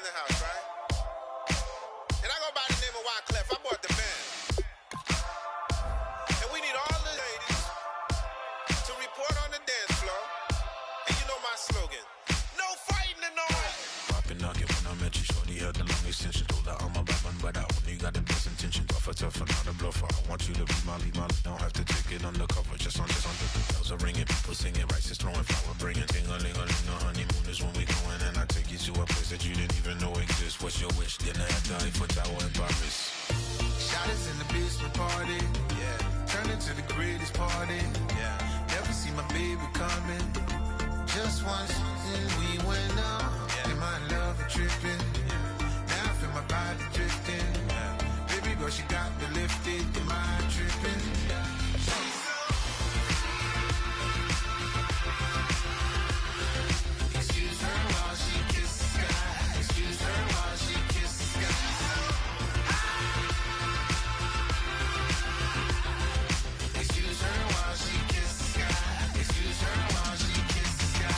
the house, right? And I go by the name of Wyclef. I bought the band. And we need all the ladies to report on the dance floor. And you know my slogan. No fighting in no way. Poppin' nugget when I met you, shorty had the long extension. Told her I'm a bad one, but I only got the best intention. Tough, not a bluffer. I want you to be my lead, don't have to take it undercover. Just under the bells are ringing, people singing, rice is throwing, flower bringing. Ting-a-ling-a-ling, the honeymoon is when we going, and I take you to a place that you didn't even know exists. What's your wish? Dinner at the Eiffel Tower in Paris. Shot us in the basement party, yeah. Turned into the greatest party, yeah. Never see my baby coming. Just once, and we went up, yeah. And my love a tripping, yeah. Now I feel my body drifting, yeah. Baby girl, she got me lifted, am I tripping? Yeah. Excuse her while she kisses the sky. Excuse her while she kisses the sky. Excuse her while she kisses the sky. Excuse her while she kisses the sky.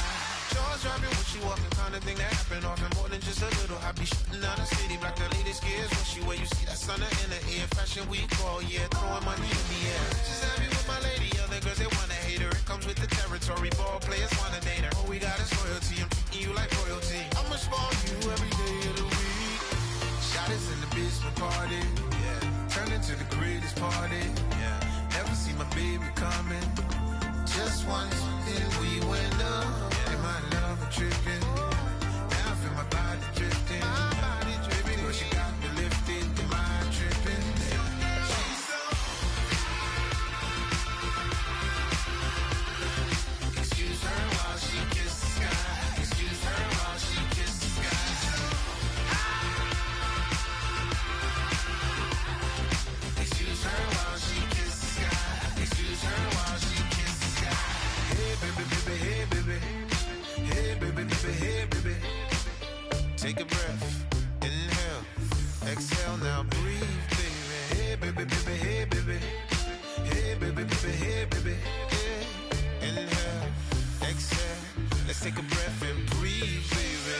Jaws dropping when she walking, kind of thing that happen often more than just a little. I be shooting down the city, black the latest gears. When she wear, you see that sun in the air. Fashion week all year, throwing money in the air. Just happy with my lady, other girls they wanna hate her. It comes with the territory, ball players wanna date her. All we got is loyalty, I'm treating you like royalty. I'ma spoil you every day of the week. Shot us in the basement party, yeah. Turned into the greatest party, yeah. Never see my baby coming. Just once, and we went up, yeah. And my love a tripping. Now I feel my body drifting. My body drifting. Baby girl, she got me lifted. Am I tripping? Excuse her while she kisses the sky. Excuse her while she kisses the sky. Excuse her while she kisses the sky. Excuse her while she kisses the sky. Hey baby, baby, hey baby. Hey baby, baby, hey baby. Take a breath, inhale, exhale, now breathe, baby. Hey baby, baby, hey baby. Hey baby, baby, hey baby. Hey. Inhale, exhale, let's take a breath and breathe, baby.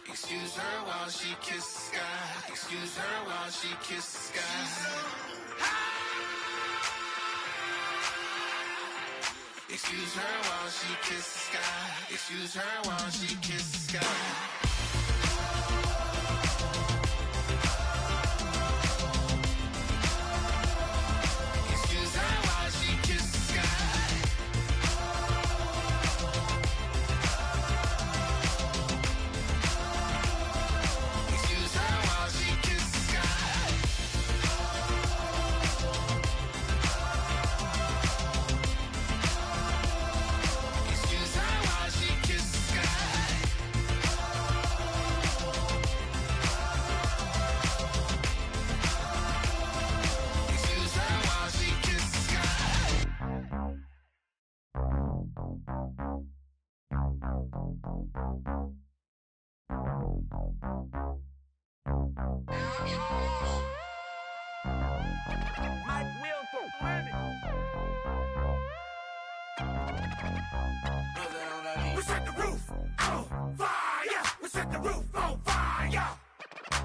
Excuse her while she kisses the sky. Excuse her while she kisses the sky. Excuse her while she kisses the sky. Excuse her while she kisses the sky. Excuse her while she kisses the sky. Excuse her while she kisses the sky. Excuse her while she kisses the sky. Excuse her while she kisses the sky. We set the roof on fire. We set the roof on fire.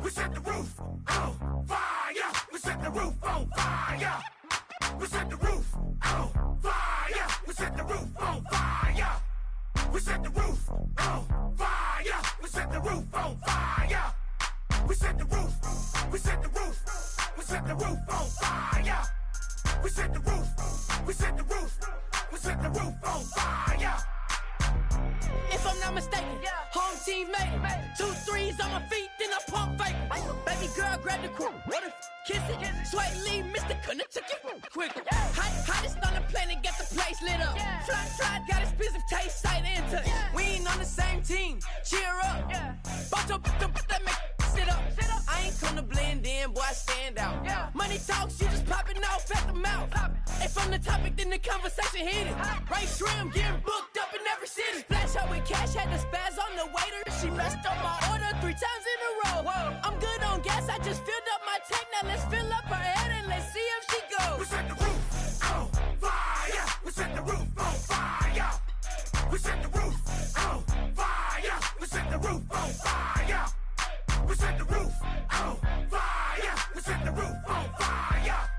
We set the roof on fire. We set the roof on fire. We set the roof on fire. We set the roof on fire. We set the roof on fire. We set the roof on fire. We set the roof. We set the roof. We set the roof on fire. We set the roof. We set the roof. We set the roof on fire. If I'm not mistaken, home team made it. 2 3s on my feet, then I pump fake. Baby girl, grab the crew. What if kiss it? Sway Lee, Mr. Couldn't took it quicker. Hottest on the planet, get the place lit up. Fly, got expensive taste, sight into. We ain't on the same team. Cheer up. Bunch of that make sit up. I ain't come to blend in, boy, I stand out. Money talks, you just popping off at the mouth. If I'm the topic, then the conversation heated. Right trim, getting booked up in every city. Splash out with cash, had to spaz on the waiter. She messed up my order 3 times in a row. I'm good on gas, I just filled up my tank. Now let's fill up her head and let's see if she goes. We set the roof on fire. We set the roof on fire. We set the roof the roof on fire. We set the roof on fire. We set the roof on fire.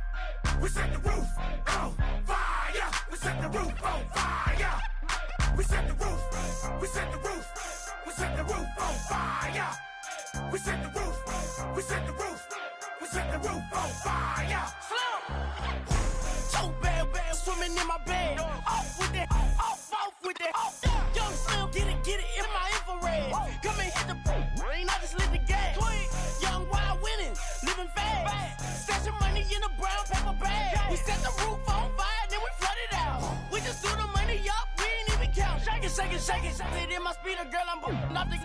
We set the roof on fire. We set the roof on fire. We set the roof. We set the roof. We set the roof on fire. We set the roof. We set the roof. We set the roof on fire. Two bad swimming in my bed. Off with it, off with it. Young Slim, get it in my infrared. Come and hit the rain, I just lit the gas. Young wild winning, living fast. Stashing money in a brown paper bag. We set the roof on fire, then we flood it out. We just threw the money up, we ain't even count. Shake it, shake it, shake it. Shake it in my speeder, girl, I'm nothing,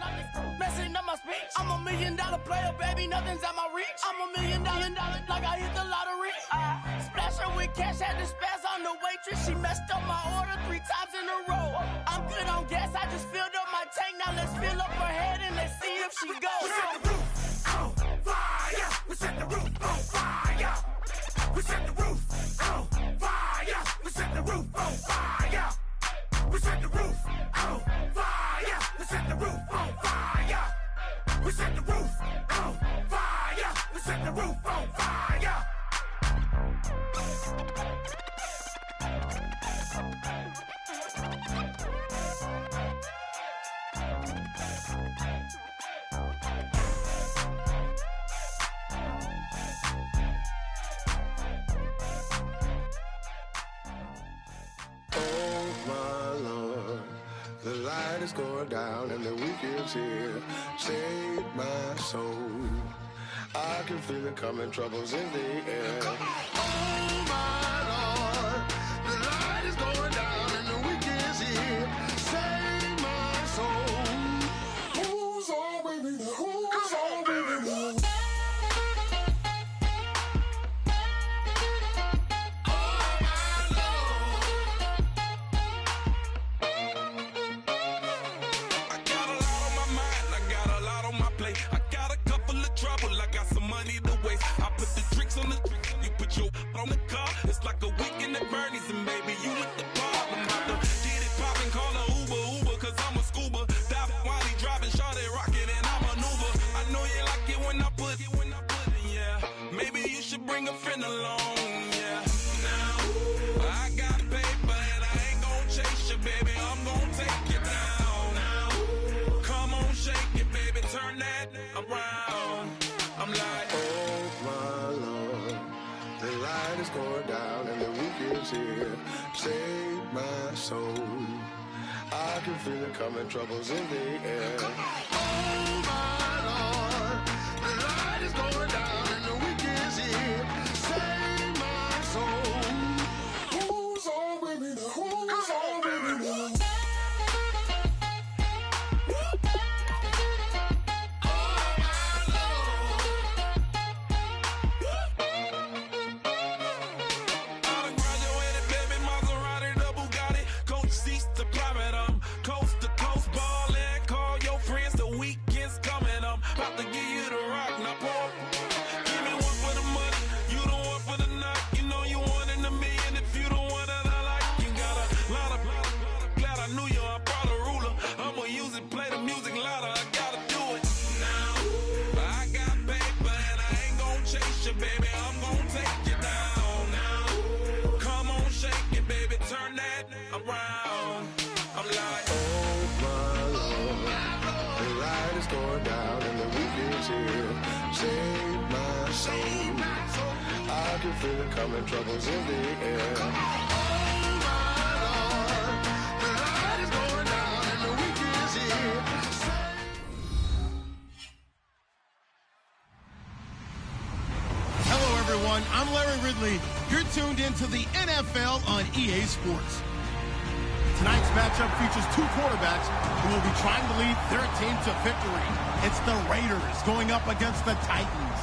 messing up my speech. I'm $1 million player, baby, nothing's at my reach. I'm $1 million, like I hit the lottery. Splash her with cash, had to spaz on the waitress. She messed up my order 3 times in a row. I'm good on gas, I just filled up my tank. Now let's fill up her head and let's see if she goes. We set the roof on fire. We set the roof on fire. We set the roof on fire. We set the roof on fire. We set the roof on fire. We set the roof on fire. We set the roof on fire. We set the roof on fire. Oh my Lord, the light is going down and the weekend's here. Save my soul. I can feel it coming, troubles in the air. Oh my Lord, the light is going down and the weekend's here. Save my soul. Who's all with me now? Who's all with me now? On the car, it's like a weekend at Bernie's, and baby, you with the problem. About to get it poppin', call a Uber, cause I'm a scuba. Dive while he driving, shawty rockin', and I maneuver. I know you like it when I put it, yeah. Maybe you should bring a friend along, yeah. Now, I got paper, and I ain't gon' chase you, baby. I'm gon' take you down. Now, come on, shake it, baby, turn that around. I'm like, oh my Lord, the light is going down and the weekend's here. Save my soul. I can feel it coming, troubles in the air. Oh my Lord, the light is going down and the weekend's here. Save my soul. Who's all with me now? Who's all with me now? Save my soul. I can feel it coming, troubles in the air. Oh my Lord, the light is going down and the weekend's here. Hello everyone, I'm Larry Ridley. You're tuned into the NFL on EA Sports. Tonight's matchup features 2 quarterbacks who will be trying to lead their team to victory. It's the Raiders going up against the Titans.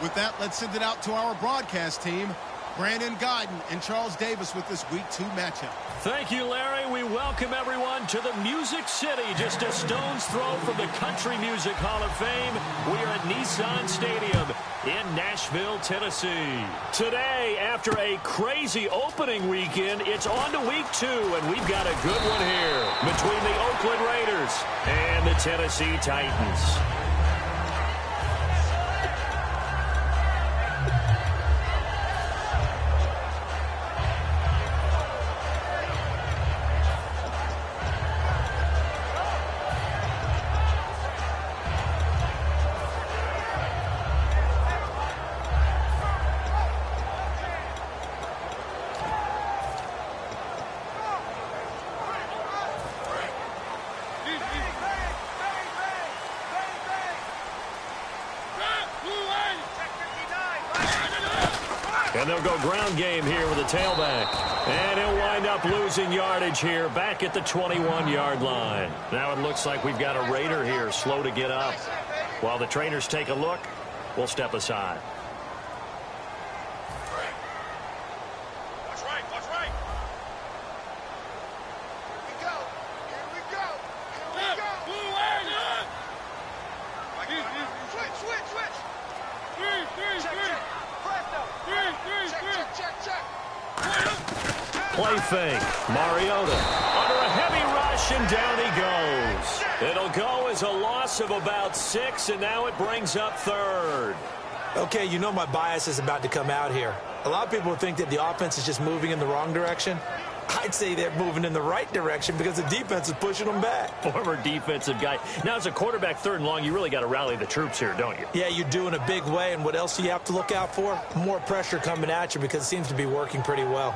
With that, let's send it out to our broadcast team. Brandon Godden and Charles Davis with this Week 2 matchup. Thank you, Larry. We welcome everyone to the Music City, just a stone's throw from the Country Music Hall of Fame. We are at Nissan Stadium in Nashville, Tennessee. Today, after a crazy opening weekend, it's on to Week 2, and we've got a good one here. between the Oakland Raiders and the Tennessee Titans. And they'll go ground game here with a tailback. And he'll wind up losing yardage here back at the 21-yard line. Now it looks like we've got a Raider here slow to get up. While the trainers take a look, we'll step aside. Watch right, watch right. Here we go. Here we go. Here we go. Switch, switch, switch. Check, check. Play fake. Mariota under a heavy rush, and down he goes. It'll go as a loss of about 6, and now it brings up third. Okay, you know my bias is about to come out here. A lot of people think that the offense is just moving in the wrong direction. I'd say they're moving in the right direction because the defense is pushing them back. Former defensive guy. Now, as a quarterback, 3rd and long, you really got to rally the troops here, don't you? Yeah, you do in a big way. And what else do you have to look out for? More pressure coming at you because it seems to be working pretty well.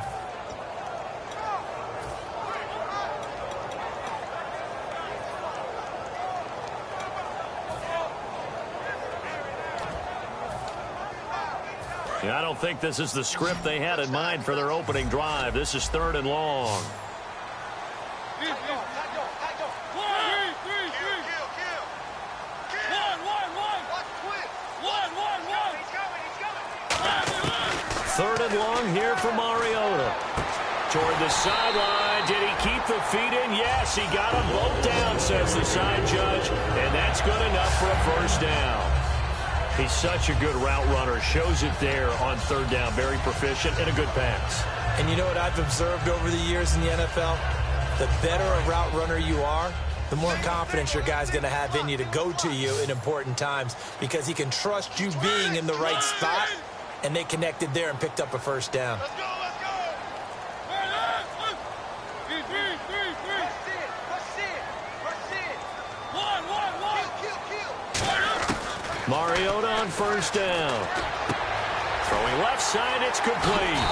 I don't think this is the script they had in mind for their opening drive. This is 3rd and long. Third and long here for Mariota. Toward the sideline. Did he keep the feet in? Yes, he got them both down, says the side judge. And that's good enough for a first down. He's such a good route runner. Shows it there on 3rd down. Very proficient and a good pass. And you know what I've observed over the years in the NFL? The better a route runner you are, the more confidence your guy's going to have in you to go to you in important times because he can trust you being in the right spot, and they connected there and picked up a first down. Let's go, let's go. Mariota on first down. Throwing left side, it's complete.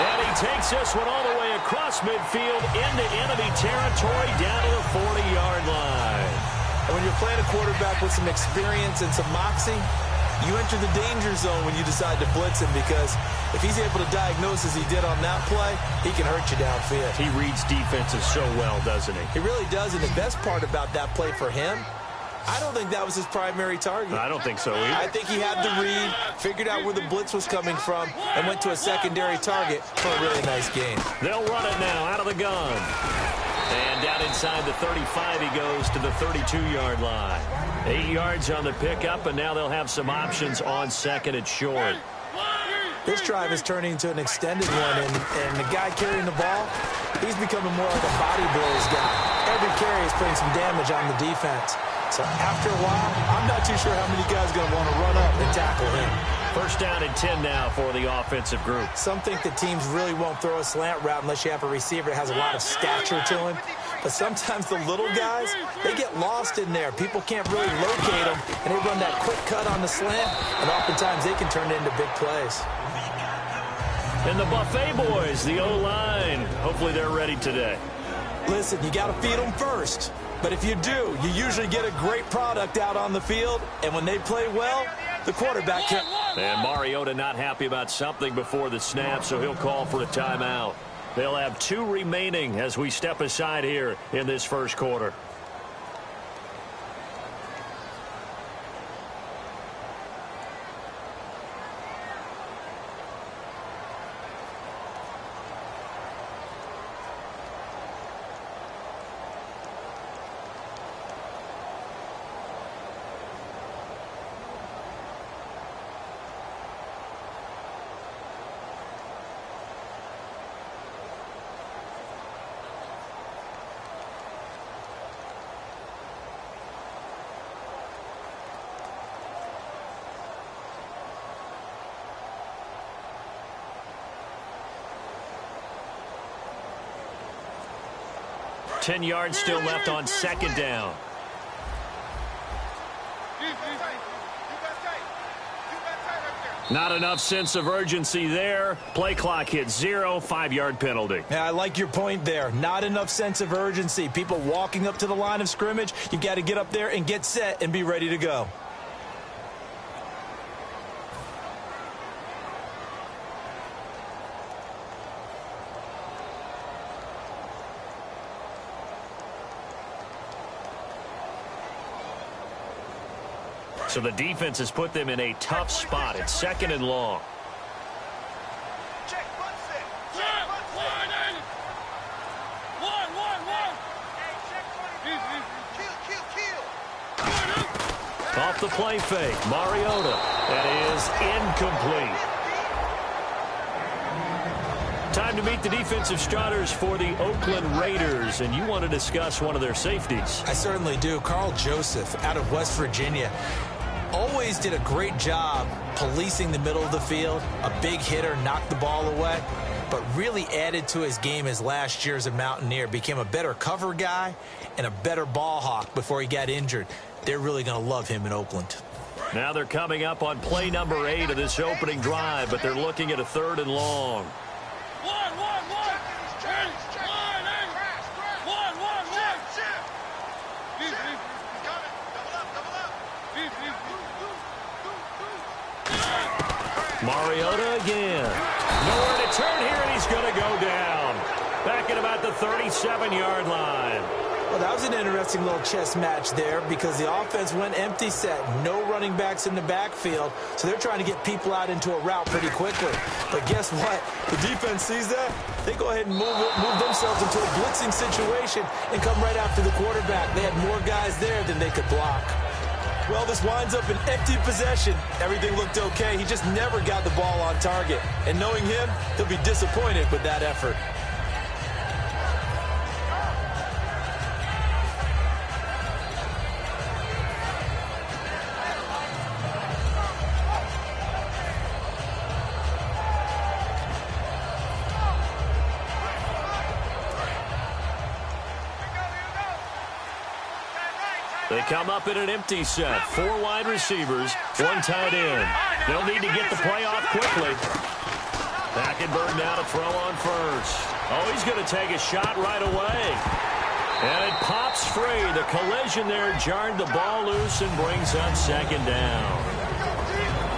And he takes this one all the way across midfield into enemy territory down to the 40-yard line. And when you're playing a quarterback with some experience and some moxie, you enter the danger zone when you decide to blitz him because if he's able to diagnose as he did on that play, he can hurt you downfield. He reads defenses so well, doesn't he? He really does, and the best part about that play for him, I don't think that was his primary target. I don't think so either. I think he had the read, figured out where the blitz was coming from, and went to a secondary target for a really nice gain. They'll run it now out of the gun. And down inside the 35, he goes to the 32-yard line. 8 yards on the pickup, and now they'll have some options on 2nd and short. This drive is turning into an extended one, and the guy carrying the ball, he's becoming more like a body blows guy. Every carry is putting some damage on the defense. So after a while, I'm not too sure how many guys are going to want to run up and tackle him. First down and 10 now for the offensive group. Some think that teams really won't throw a slant route unless you have a receiver that has a lot of stature to him. But sometimes the little guys, they get lost in there. People can't really locate them, and they run that quick cut on the slant, and oftentimes they can turn it into big plays. And the Buffet boys, the O-line, hopefully they're ready today. Listen, you got to feed them first. But if you do, you usually get a great product out on the field, and when they play well, the quarterback can. And Mariota not happy about something before the snap, so he'll call for a timeout. They'll have 2 remaining as we step aside here in this first quarter. 10 yards still left on second down. Not enough sense of urgency there. Play clock hit 0, 5-yard penalty. Yeah, I like your point there. Not enough sense of urgency. People walking up to the line of scrimmage, you got to get up there and get set and be ready to go. So the defense has put them in a tough spot. It's second and long. Off the play fake, Mariota. That is incomplete. Time to meet the defensive starters for the Oakland Raiders, and you want to discuss one of their safeties. I certainly do. Carl Joseph out of West Virginia. Always did a great job policing the middle of the field. A big hitter, knocked the ball away, but really added to his game as last year as a Mountaineer. Became a better cover guy and a better ball hawk before he got injured. They're really going to love him in Oakland. Now they're coming up on play number 8 of this opening drive, but they're looking at a 3rd and long. Mariota again. Nowhere to turn here, and he's going to go down. Back at about the 37-yard line. Well, that was an interesting little chess match there because the offense went empty set. No running backs in the backfield, so they're trying to get people out into a route pretty quickly. But guess what? The defense sees that. They go ahead and move themselves into a blitzing situation and come right after the quarterback. They had more guys there than they could block. Well, this winds up an empty possession. Everything looked okay. He just never got the ball on target. And knowing him, he'll be disappointed with that effort. They come up in an empty set. 4 wide receivers, 1 tight end. They'll need to get the play off quickly. Hackenberg now to throw on first. Oh, he's going to take a shot right away. And it pops free. The collision there jarred the ball loose and brings up second down.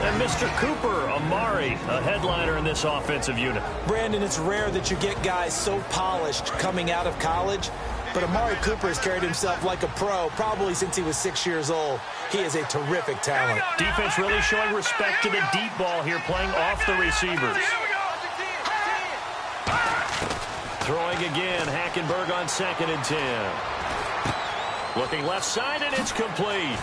And Mr. Cooper Amari, a headliner in this offensive unit. Brandon, it's rare that you get guys so polished coming out of college. But Amari Cooper has carried himself like a pro probably since he was 6 years old. He is a terrific talent. Defense really showing respect to the deep ball here, playing off the receivers. Throwing again, Hackenberg on 2nd and 10. Looking left side, and it's complete.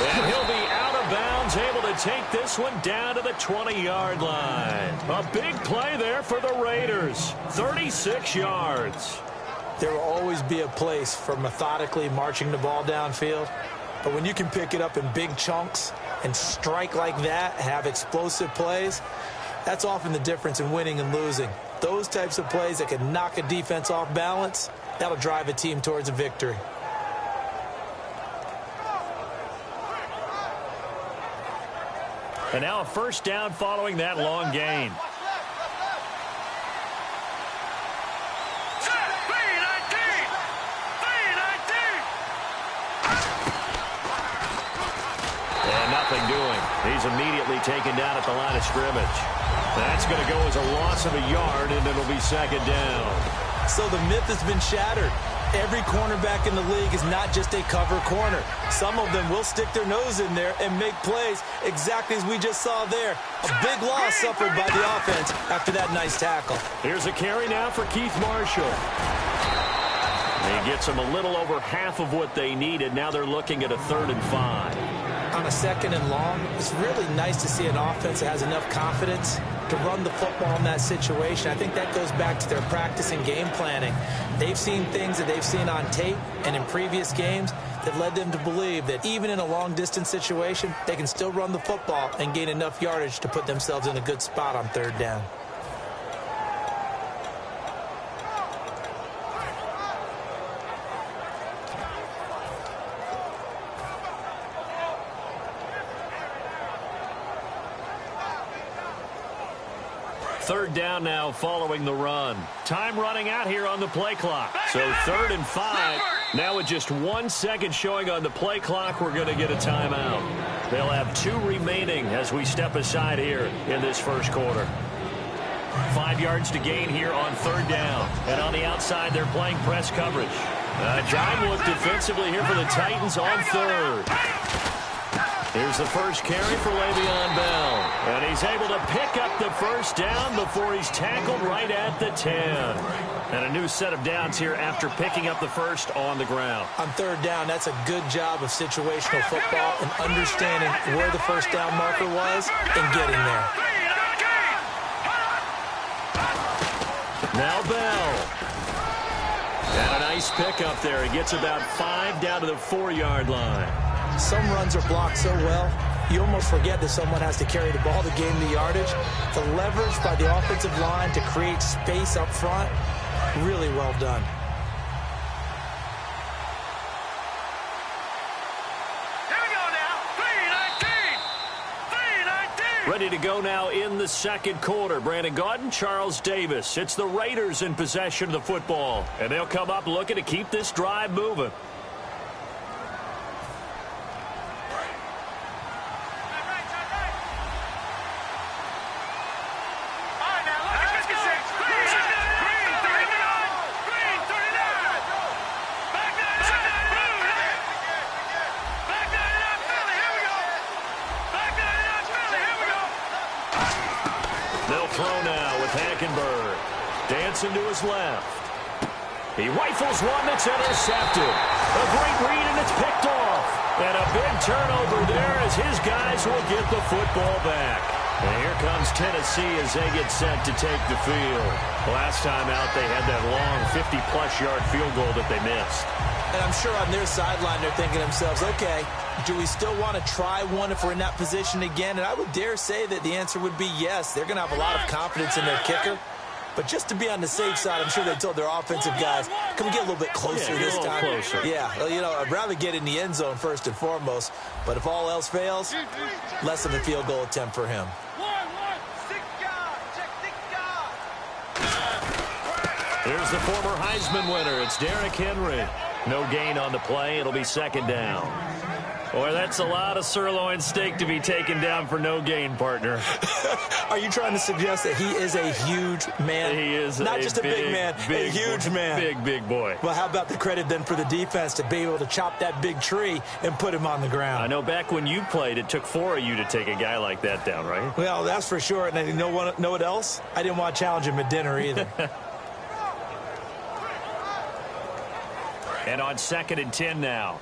And he'll be out of bounds, able to take this one down to the 20-yard line. A big play there for the Raiders. 36 yards. There will always be a place for methodically marching the ball downfield. But when you can pick it up in big chunks and strike like that, have explosive plays, that's often the difference in winning and losing. Those types of plays that can knock a defense off balance, that'll drive a team towards a victory. And now a first down following that long gain. Nothing doing. He's immediately taken down at the line of scrimmage. That's going to go as a loss of a yard, and it'll be second down. So the myth has been shattered. Every cornerback in the league is not just a cover corner. Some of them will stick their nose in there and make plays exactly as we just saw there. A big loss suffered by the offense after that nice tackle. Here's a carry now for Keith Marshall. He gets them a little over half of what they needed. Now they're looking at a 3rd and 5. On a 2nd and long, it's really nice to see an offense that has enough confidence to run the football in that situation. I think that goes back to their practice and game planning. They've seen things that they've seen on tape and in previous games that led them to believe that even in a long-distance situation, they can still run the football and gain enough yardage to put themselves in a good spot on 3rd down. Third down now following the run. Time running out here on the play clock. So 3rd and 5. Now with just 1 second showing on the play clock, we're going to get a timeout. They'll have 2 remaining as we step aside here in this first quarter. 5 yards to gain here on 3rd down. And on the outside, they're playing press coverage. Dime look defensively here for the Titans on 3rd. Here's the first carry for Le'Veon Bell. And he's able to pick up the first down before he's tackled right at the 10. And a new set of downs here after picking up the first on the ground. On 3rd down, that's a good job of situational football and understanding where the first down marker was and getting there. Now Bell. And a nice pickup there. He gets about 5 down to the 4-yard line. Some runs are blocked so well, you almost forget that someone has to carry the ball to gain the yardage. The leverage by the offensive line to create space up front, really well done. Ready to go now in the second quarter. Brandon Gaudin, Charles Davis. It's the Raiders in possession of the football. And they'll come up looking to keep this drive moving. Dancing to his left. He rifles one that's intercepted. A great read, and it's picked off. And a big turnover there as his guys will get the football back. And here comes Tennessee as they get set to take the field. Last time out, they had that long 50-plus yard field goal that they missed. And I'm sure on their sideline they're thinking to themselves, okay, do we still want to try one if we're in that position again? And I would dare say that the answer would be yes. They're going to have a lot of confidence in their kicker. But just to be on the safe side, I'm sure they told their offensive guys, can we get a little bit closer this time? Closer. Yeah, well, you know, I'd rather get in the end zone first and foremost. But if all else fails, less of a field goal attempt for him. Here's the former Heisman winner. It's Derrick Henry. No gain on the play. It'll be 2nd down. Boy, that's a lot of sirloin steak to be taken down for no gain, partner. Are you trying to suggest that he is a huge man? He is not just a big man, a huge man. Big boy. Well, how about the credit then for the defense to be able to chop that big tree and put him on the ground? I know back when you played, it took 4 of you to take a guy like that down, right? Well, that's for sure. And you know what else? I didn't want to challenge him at dinner either. And on 2nd and 10 now.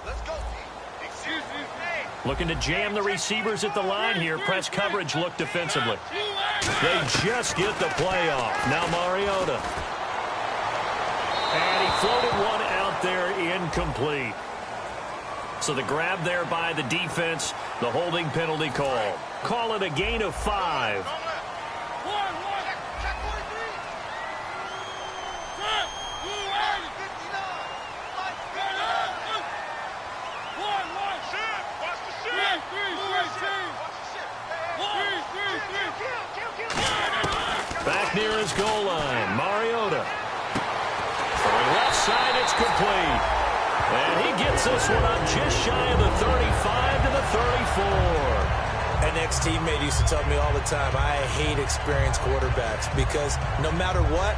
Looking to jam the receivers at the line here. Press coverage look defensively. They just get the play off. Now Mariota. And he floated one out there incomplete. So the grab there by the defense, the holding penalty call. Call it a gain of 5. Back near his goal line, Mariota. Throwing left side, it's complete. And he gets this one up just shy of the 35 to the 34. An ex-teammate used to tell me all the time, I hate experienced quarterbacks because no matter what,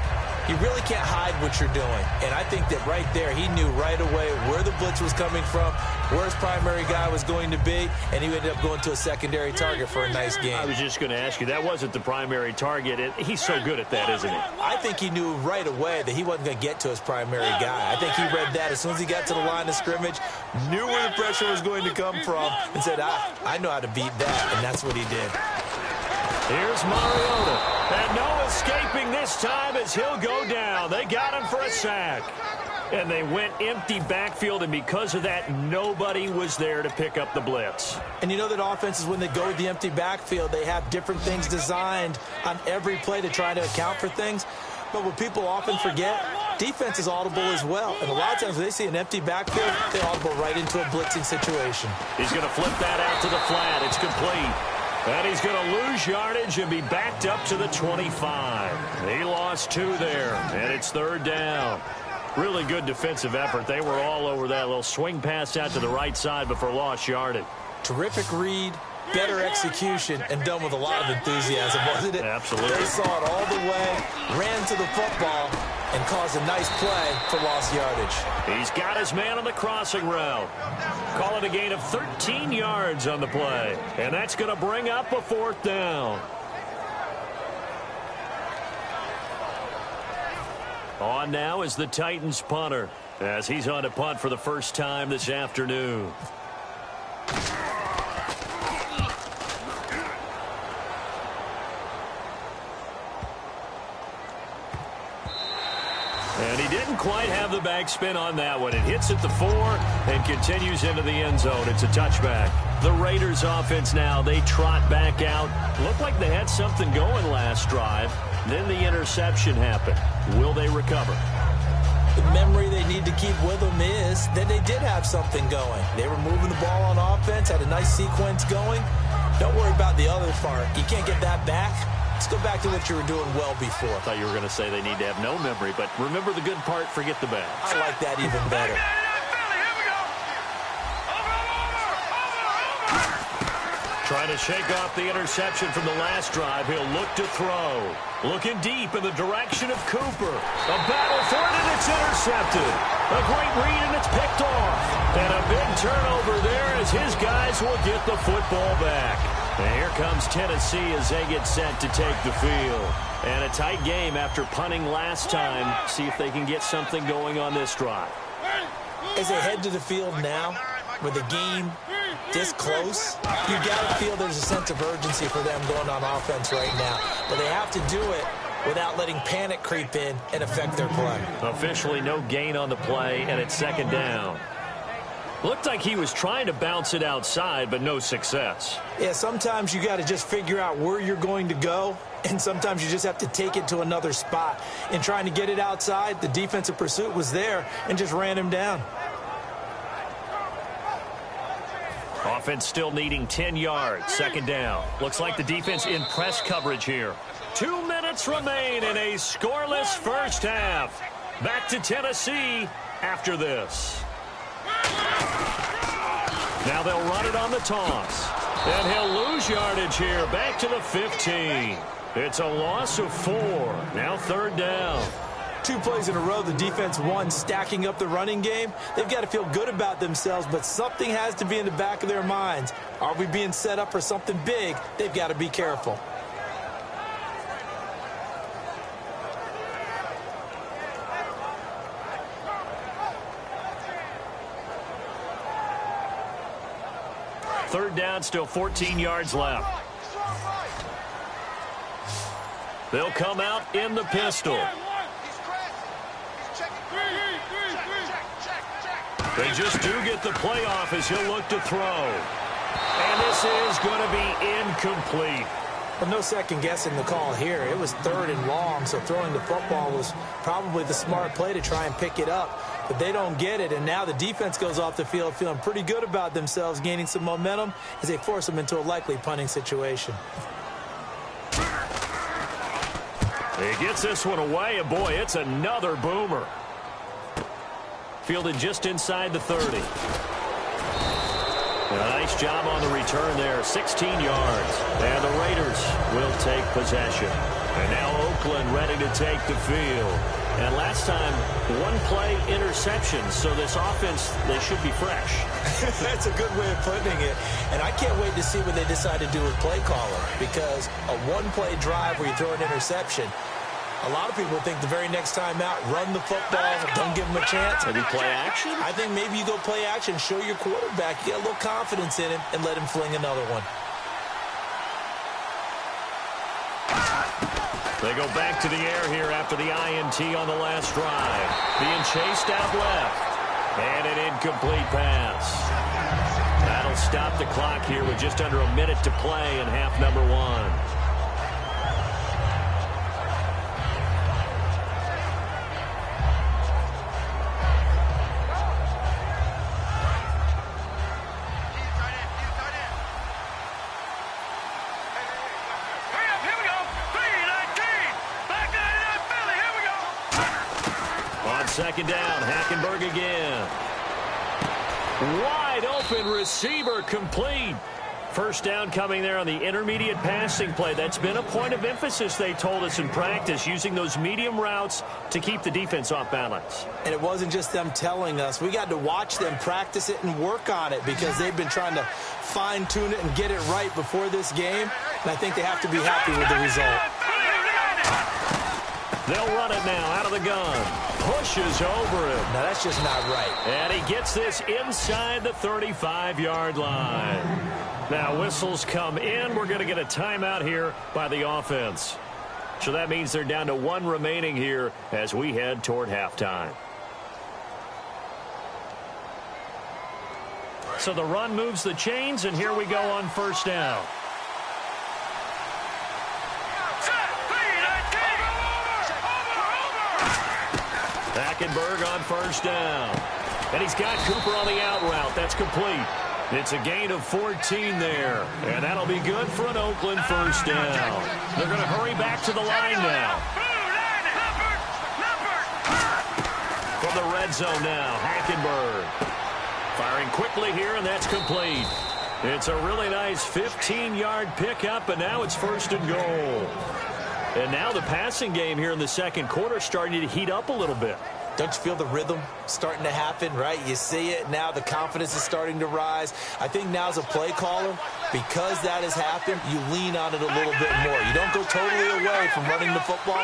you really can't hide what you're doing. And I think that right there, he knew right away where the blitz was coming from, where his primary guy was going to be, and he ended up going to a secondary target for a nice game. I was just going to ask you, that wasn't the primary target. He's so good at that, isn't he? I think he knew right away that he wasn't going to get to his primary guy. I think he read that as soon as he got to the line of scrimmage, knew where the pressure was going to come from, and said, I know how to beat that, and that's what he did. Here's Mariota. And no escaping this time as he'll go down. They got him for a sack. And they went empty backfield, and because of that, nobody was there to pick up the blitz. And you know that offenses, when they go with the empty backfield, they have different things designed on every play to try to account for things. But what people often forget, defense is audible as well. And a lot of times when they see an empty backfield, they audible right into a blitzing situation. He's going to flip that out to the flat. It's complete. And he's going to lose yardage and be backed up to the 25. He lost 2 there, and it's 3rd down. Really good defensive effort. They were all over that little swing pass out to the right side before lost yardage. Terrific read, better execution, and done with a lot of enthusiasm, wasn't it? Absolutely. They saw it all the way, ran to the football, and caused a nice play for lost yardage. He's got his man on the crossing route. Call it a gain of 13 yards on the play. And that's going to bring up a 4th down. On now is the Titans punter, as he's on to punt for the first time this afternoon. And he didn't quite have the backspin on that one. It hits at the 4 and continues into the end zone. It's a touchback. The Raiders offense now, they trot back out. Looked like they had something going last drive. Then the interception happened. Will they recover? The memory they need to keep with them is that they did have something going. They were moving the ball on offense, had a nice sequence going. Don't worry about the other part. You can't get that back. Let's go back to what you were doing well before. I thought you were going to say they need to have no memory, but remember the good part, forget the bad. I like that even better. Trying to shake off the interception from the last drive. He'll look to throw. Looking deep in the direction of Cooper. A battle for it, and it's intercepted. A great read, and it's picked off. And a big turnover there as his guys will get the football back. And here comes Tennessee as they get set to take the field. And a tight game after punting last time. See if they can get something going on this drive. As they head to the field now, with the game this close, you got to feel there's a sense of urgency for them going on offense right now. But they have to do it without letting panic creep in and affect their play. Officially no gain on the play, and it's 2nd down. Looked like he was trying to bounce it outside, but no success. Yeah, sometimes you got to just figure out where you're going to go, and sometimes you just have to take it to another spot. In trying to get it outside, the defensive pursuit was there and just ran him down. Offense still needing 10 yards. 2nd down. Looks like the defense in press coverage here. 2 minutes remain in a scoreless first half. Back to Tennessee after this. Now they'll run it on the toss. And he'll lose yardage here. Back to the 15. It's a loss of 4. Now 3rd down. 2 plays in a row, the defense won, stacking up the running game. They've got to feel good about themselves, but something has to be in the back of their minds. Are we being set up for something big? They've got to be careful. Third down, still 14 yards left. They'll come out in the pistol. They just do get the play off as he'll look to throw. And this is going to be incomplete. Well, no second guessing the call here. It was 3rd and long, so throwing the football was probably the smart play to try and pick it up. But they don't get it, and now the defense goes off the field feeling pretty good about themselves, gaining some momentum as they force them into a likely punting situation. He gets this one away, and boy, it's another boomer. Fielded just inside the 30. A nice job on the return there, 16 yards. And the Raiders will take possession. And now Oakland ready to take the field. And last time, 1 play interception, so this offense, they should be fresh. That's a good way of putting it. And I can't wait to see what they decide to do with play calling, because a 1-play drive where you throw an interception, a lot of people think the very next time out, run the football, don't give them a chance. Maybe play action? I think maybe you go play action, show your quarterback, get a little confidence in him, and let him fling another one. They go back to the air here after the INT on the last drive. Being chased out left. And an incomplete pass. That'll stop the clock here with just under a minute to play in half number 1. second down. Hackenberg again. Wide open receiver complete. First down coming there on the intermediate passing play. That's been a point of emphasis, they told us in practice, using those medium routes to keep the defense off balance. And it wasn't just them telling us. We got to watch them practice it and work on it because they've been trying to fine-tune it and get it right before this game. And I think they have to be happy with the result. They'll run it now out of the gun. Pushes over him. Now, that's just not right. And he gets this inside the 35-yard line. Now, whistles come in. We're going to get a timeout here by the offense. So that means they're down to 1 remaining here as we head toward halftime. So the run moves the chains, and here we go on first down. Hackenberg on first down. And he's got Cooper on the out route. That's complete. It's a gain of 14 there. And that'll be good for an Oakland first down. They're going to hurry back to the line now. From the red zone now, Hackenberg. Firing quickly here, and that's complete. It's a really nice 15-yard pickup, and now it's first and goal. And now the passing game here in the second quarter starting to heat up a little bit. Don't you feel the rhythm starting to happen, right? You see it now. The confidence is starting to rise. I think now as a play caller, because that has happened, you lean on it a little bit more. You don't go totally away from running the football,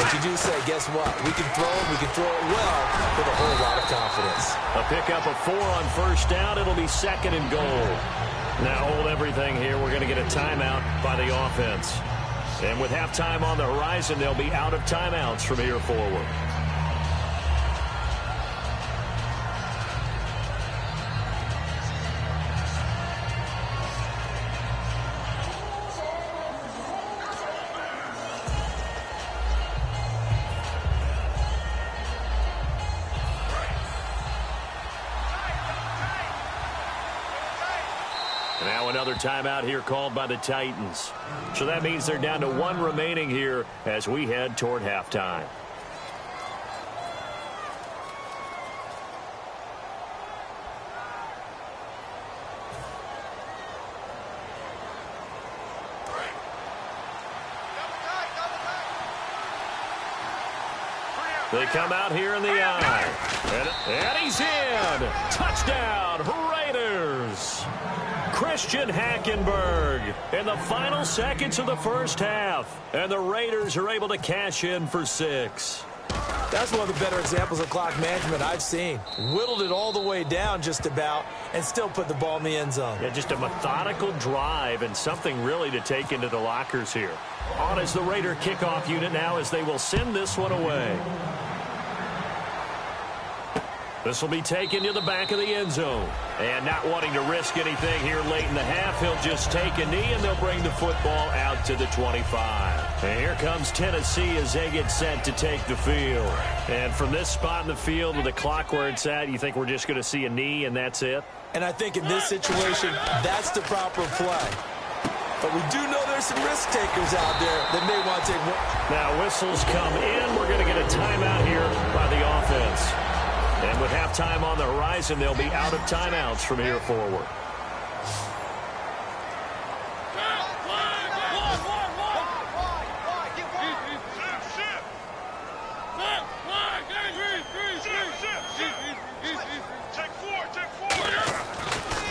but you do say, guess what? We can throw it. We can throw it well with a whole lot of confidence. A pickup of 4 on first down. It'll be second and goal. Now hold everything here. We're going to get a timeout by the offense. And with halftime on the horizon, they'll be out of timeouts from here forward. Now another timeout here called by the Titans. So that means they're down to 1 remaining here as we head toward halftime. They come out here in the eye. And he's in. Touchdown, Raiders. Christian Hackenberg in the final seconds of the first half. And the Raiders are able to cash in for 6. That's one of the better examples of clock management I've seen. Whittled it all the way down just about and still put the ball in the end zone. Yeah, just a methodical drive and something really to take into the lockers here. On is the Raider kickoff unit now as they will send this one away. This will be taken to the back of the end zone. And not wanting to risk anything here late in the half, he'll just take a knee and they'll bring the football out to the 25. And here comes Tennessee as they get set to take the field. And from this spot in the field with the clock where it's at, you think we're just going to see a knee and that's it? And I think in this situation, that's the proper play. But we do know there's some risk takers out there that may want to take more. Now whistles come in. We're going to get a timeout here by the offense. And with halftime on the horizon, they'll be out of timeouts from here forward.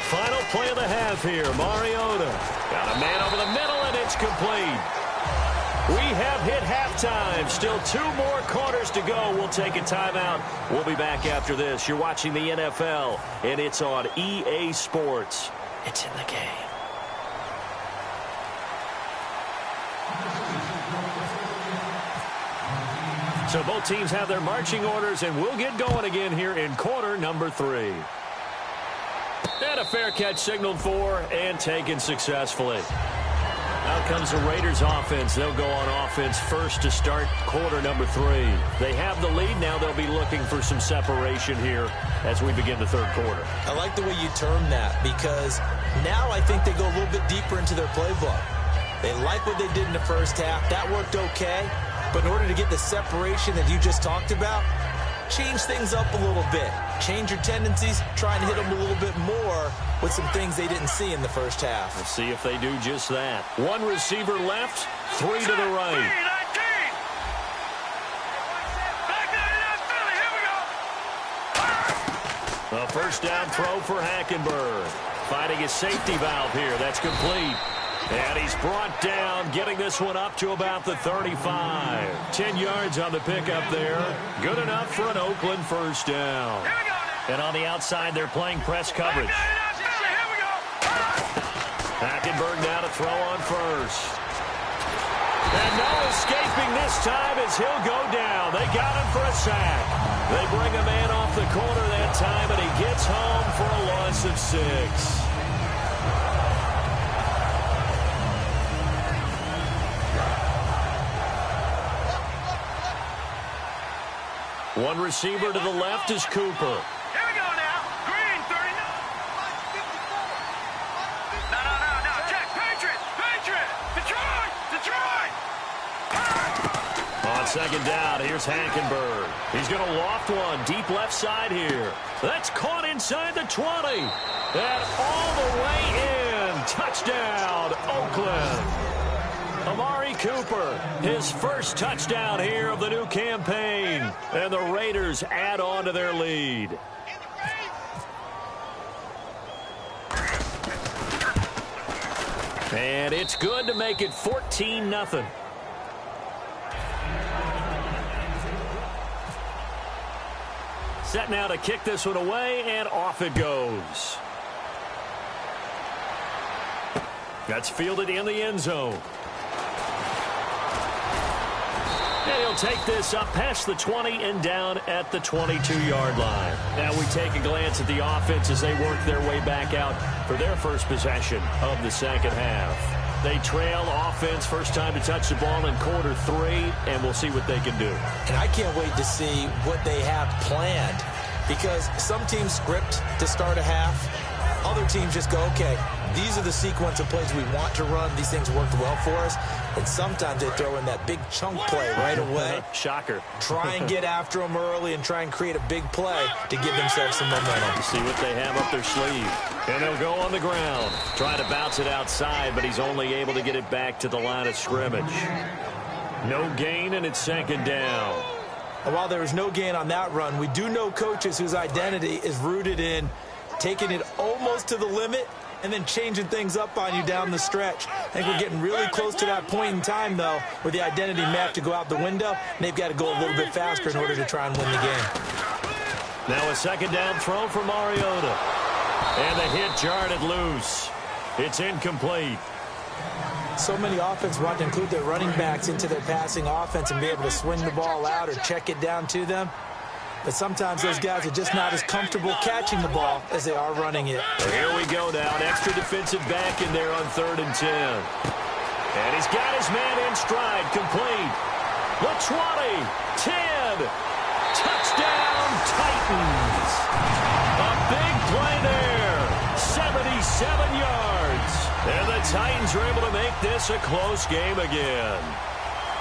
Final play of the half here. Mariota got a man over the middle, and it's complete. We have hit halftime. Still 2 more quarters to go. We'll take a timeout. We'll be back after this. You're watching the NFL, and it's on EA Sports. It's in the game. So both teams have their marching orders, and we'll get going again here in quarter number 3. And a fair catch signaled for and taken successfully. Out comes the Raiders offense. They'll go on offense first to start quarter number 3. They have the lead. Now they'll be looking for some separation here as we begin the third quarter. I like the way you term that because now I think they go a little bit deeper into their playbook. They like what they did in the first half. That worked okay. But in order to get the separation that you just talked about, change things up a little bit. Change your tendencies, try and hit them a little bit more with some things they didn't see in the first half. Let's see if they do just that. One receiver left, three to the right. A first down throw for Hackenberg. Finding his safety valve here. That's complete. And he's brought down, getting this one up to about the 35. 10 yards on the pickup there. Good enough for an Oakland first down. And on the outside, they're playing press coverage. Hackenberg now to throw on first. And no escaping this time as he'll go down. They got him for a sack. They bring a man off the corner that time, and he gets home for a loss of 6. One receiver to the left is Cooper. Here we go now. Green, 39. No. Check. Patriot. Detroit. On second down, here's Hackenberg. He's going to loft one deep left side here. That's caught inside the 20. And all the way in. Touchdown, Oakland. Amari Cooper, his first touchdown here of the new campaign. And the Raiders add on to their lead. And it's good to make it 14-0. Set now to kick this one away, and off it goes. That's fielded in the end zone. And he'll take this up past the 20 and down at the 22-yard line. Now we take a glance at the offense as they work their way back out for their first possession of the second half. They trail offense, first time to touch the ball in quarter 3, and we'll see what they can do. And I can't wait to see what they have planned, because some teams script to start a half. Other teams just go, okay, these are the sequence of plays we want to run. These things worked well for us. And sometimes they throw in that big chunk play right away. Shocker. Try and get after them early and try and create a big play to give themselves some momentum. See what they have up their sleeve. And they'll go on the ground. Try to bounce it outside, but he's only able to get it back to the line of scrimmage. No gain, and it's second down. And while there was no gain on that run, we do know coaches whose identity is rooted in taking it almost to the limit and then changing things up on you down the stretch. I think we're getting really close to that point in time, though, where the identity may have to go out the window, and they've got to go a little bit faster in order to try and win the game. Now a second down throw for Mariota. And the hit jarred it loose. It's incomplete. So many offenses want to include their running backs into their passing offense and be able to swing the ball out or check it down to them. But sometimes those guys are just not as comfortable catching the ball as they are running it. Here we go now. An extra defensive back in there on 3rd and 10. And he's got his man in stride. Complete. The 20. 10. Touchdown, Titans. A big play there. 77 yards. And the Titans are able to make this a close game again.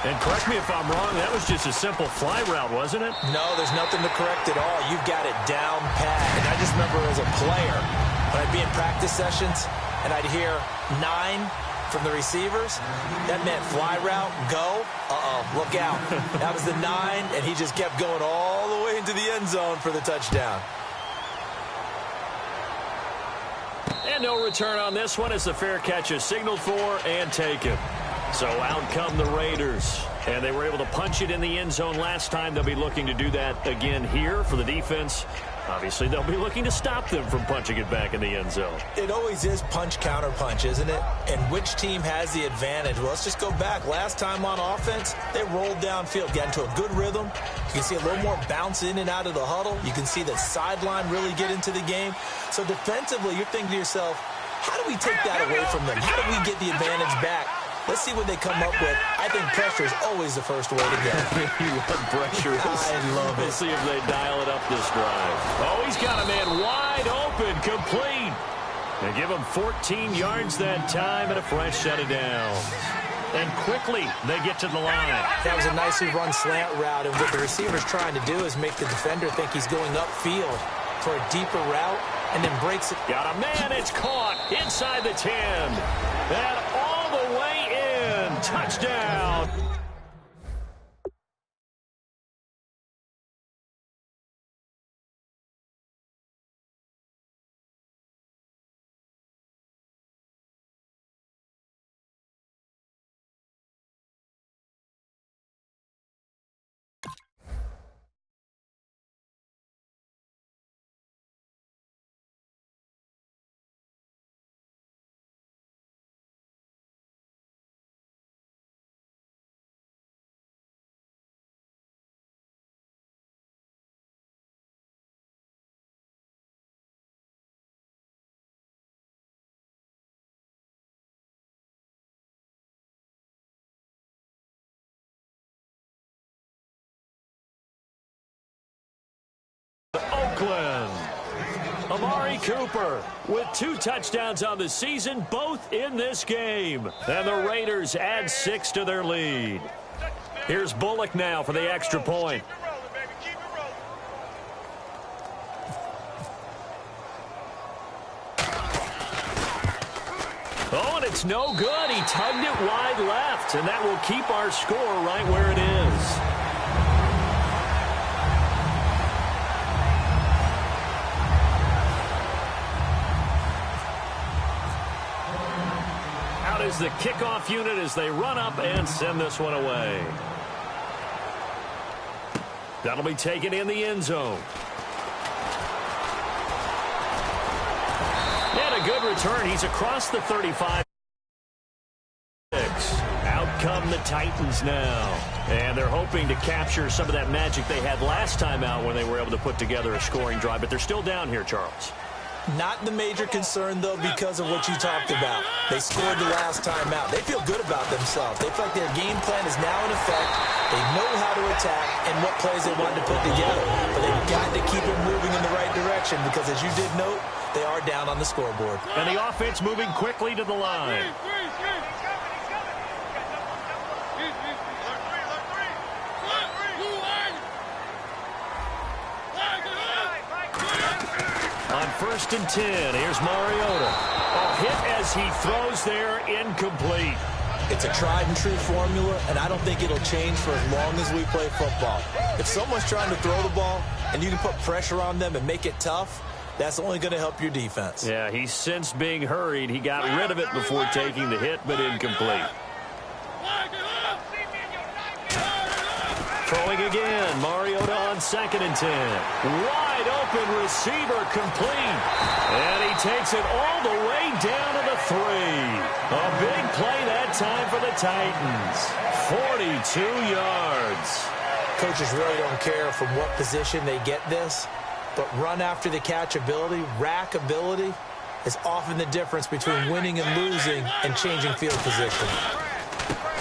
And correct me if I'm wrong, that was just a simple fly route, wasn't it? No, there's nothing to correct at all. You've got it down pat. And I just remember as a player, when I'd be in practice sessions and I'd hear 9 from the receivers, that meant fly route, go, look out. That was the 9, and he just kept going all the way into the end zone for the touchdown. And no return on this one as the fair catch is signaled for and taken. So out come the Raiders, and they were able to punch it in the end zone last time. They'll be looking to do that again here for the defense. Obviously, they'll be looking to stop them from punching it back in the end zone. It always is punch-counter-punch, isn't it? And which team has the advantage? Well, let's just go back. Last time on offense, they rolled downfield, got into a good rhythm. You can see a little more bounce in and out of the huddle. You can see the sideline really get into the game. So defensively, you're thinking to yourself, how do we take that away from them? How do we get the advantage back? Let's see what they come up with. I think pressure is always the first way to go. You love pressure. I love it. We'll see if they dial it up this drive. Oh, he's got a man wide open, complete. They give him 14 yards that time and a fresh set of downs. And quickly, they get to the line. That was a nicely run slant route, and what the receiver's trying to do is make the defender think he's going upfield for a deeper route, and then breaks it. Got a man, it's caught inside the 10. And all the way in. Touchdown. Oakland. Amari Cooper with 2 touchdowns on the season, both in this game. And the Raiders add 6 to their lead. Here's Bullock now for the extra point. Oh, and it's no good. He tugged it wide left, and that will keep our score right where it is. Is the kickoff unit as they run up and send this one away. That'll be taken in the end zone. And a good return. He's across the 35. Out come the Titans now. And they're hoping to capture some of that magic they had last time out when they were able to put together a scoring drive. But they're still down here, Charles. Not the major concern, though, because of what you talked about. They scored the last time out. They feel good about themselves. They feel like their game plan is now in effect. They know how to attack and what plays they want to put together. But they've got to keep it moving in the right direction because, as you did note, they are down on the scoreboard. And the offense moving quickly to the line. On 1st and 10, here's Mariota. A hit as he throws there, incomplete. It's a tried and true formula, and I don't think it'll change for as long as we play football. If someone's trying to throw the ball and you can put pressure on them and make it tough, that's only going to help your defense. Yeah, he sensed being hurried. He got rid of it before taking the hit, but incomplete. Throwing again, Mariota on 2nd and 10. Wide open receiver complete. And he takes it all the way down to the 3. A big play that time for the Titans. 42 yards. Coaches really don't care from what position they get this, but run after the catch ability, rack ability, is often the difference between winning and losing and changing field position.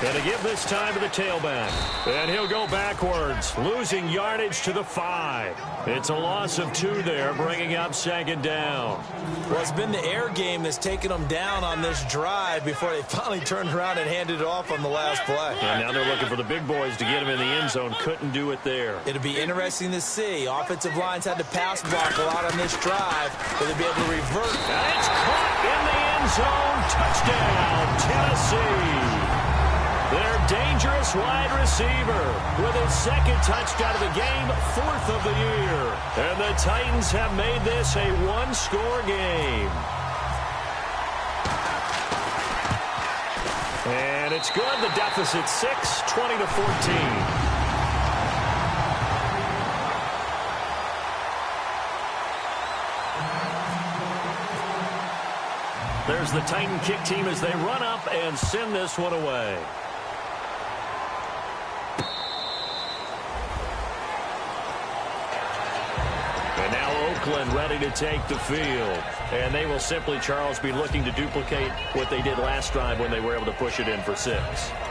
And to give this time to the tailback. And he'll go backwards, losing yardage to the 5. It's a loss of 2 there, bringing up 2nd down. Well, it's been the air game that's taken them down on this drive before they finally turned around and handed it off on the last play. And now they're looking for the big boys to get him in the end zone. Couldn't do it there. It'll be interesting to see. Offensive lines had to pass block a lot on this drive, but they'll be able to revert. And it's caught in the end zone. Touchdown, Tennessee. Their dangerous wide receiver with his 2nd touchdown of the game, 4th of the year. And the Titans have made this a 1-score game. And it's good. The deficit 6, 20-14. There's the Titan kick team as they run up and send this one away. And now Oakland ready to take the field. And they will simply, Charles, be looking to duplicate what they did last drive when they were able to push it in for 6.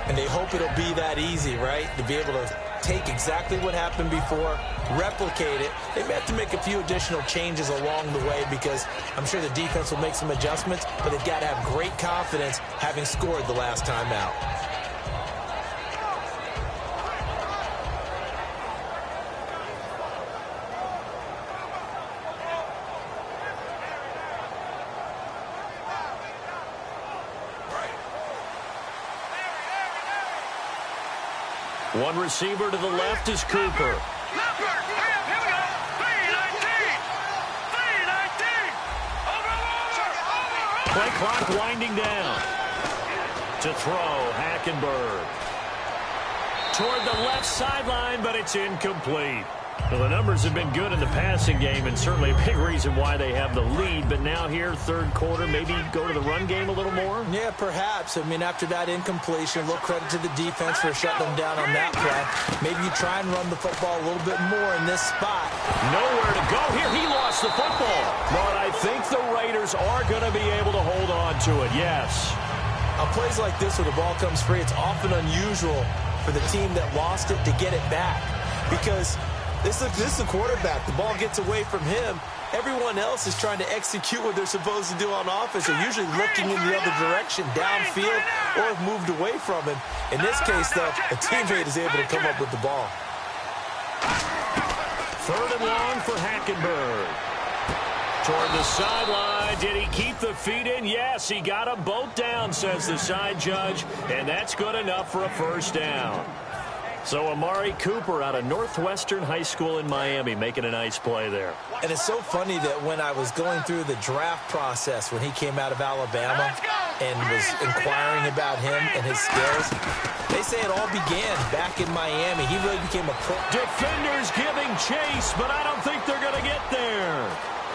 And they hope it'll be that easy, right? To be able to take exactly what happened before, replicate it. They may have to make a few additional changes along the way because I'm sure the defense will make some adjustments, but they've got to have great confidence having scored the last time out. One receiver to the left is Cooper. Play clock winding down. To throw, Hackenberg. Toward the left sideline, but it's incomplete. Well, the numbers have been good in the passing game, and certainly a big reason why they have the lead. But now here, third quarter, maybe go to the run game a little more? Yeah, perhaps. I mean, after that incompletion, a little credit to the defense for shutting them down on that play. Maybe you try and run the football a little bit more in this spot. Nowhere to go here. He lost the football. But I think the Raiders are going to be able to hold on to it, yes. On plays like this where the ball comes free, it's often unusual for the team that lost it to get it back. Because this is the quarterback. The ball gets away from him. Everyone else is trying to execute what they're supposed to do on offense. They're usually looking in the other direction, downfield, or have moved away from him. In this case, though, a teammate is able to come up with the ball. Third and long for Hackenberg. Toward the sideline. Did he keep the feet in? Yes, he got them both down, says the side judge. And that's good enough for a first down. So Amari Cooper out of Northwestern High School in Miami making a nice play there. And it's so funny that when I was going through the draft process when he came out of Alabama and was inquiring about him and his skills, they say it all began back in Miami. He really became a pro. Defenders giving chase, but I don't think they're going to get there.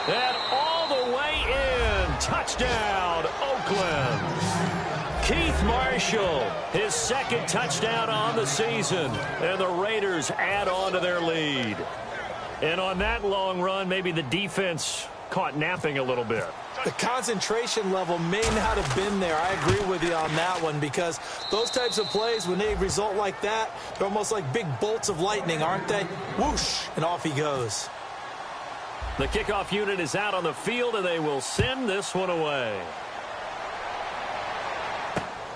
And all the way in. Touchdown, Oakland. Keith Marshall, his second touchdown on the season. And the Raiders add on to their lead. And on that long run, maybe the defense caught napping a little bit. The concentration level may not have been there. I agree with you on that one because those types of plays, when they result like that, they're almost like big bolts of lightning, aren't they? Whoosh, and off he goes. The kickoff unit is out on the field, and they will send this one away.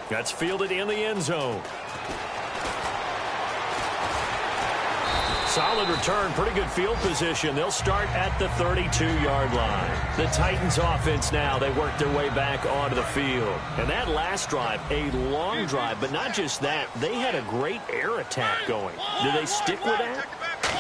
That's fielded in the end zone. Solid return, pretty good field position. They'll start at the 32-yard line. The Titans offense now, they work their way back onto the field. And that last drive, a long drive, but not just that. They had a great air attack going. Do they stick with that?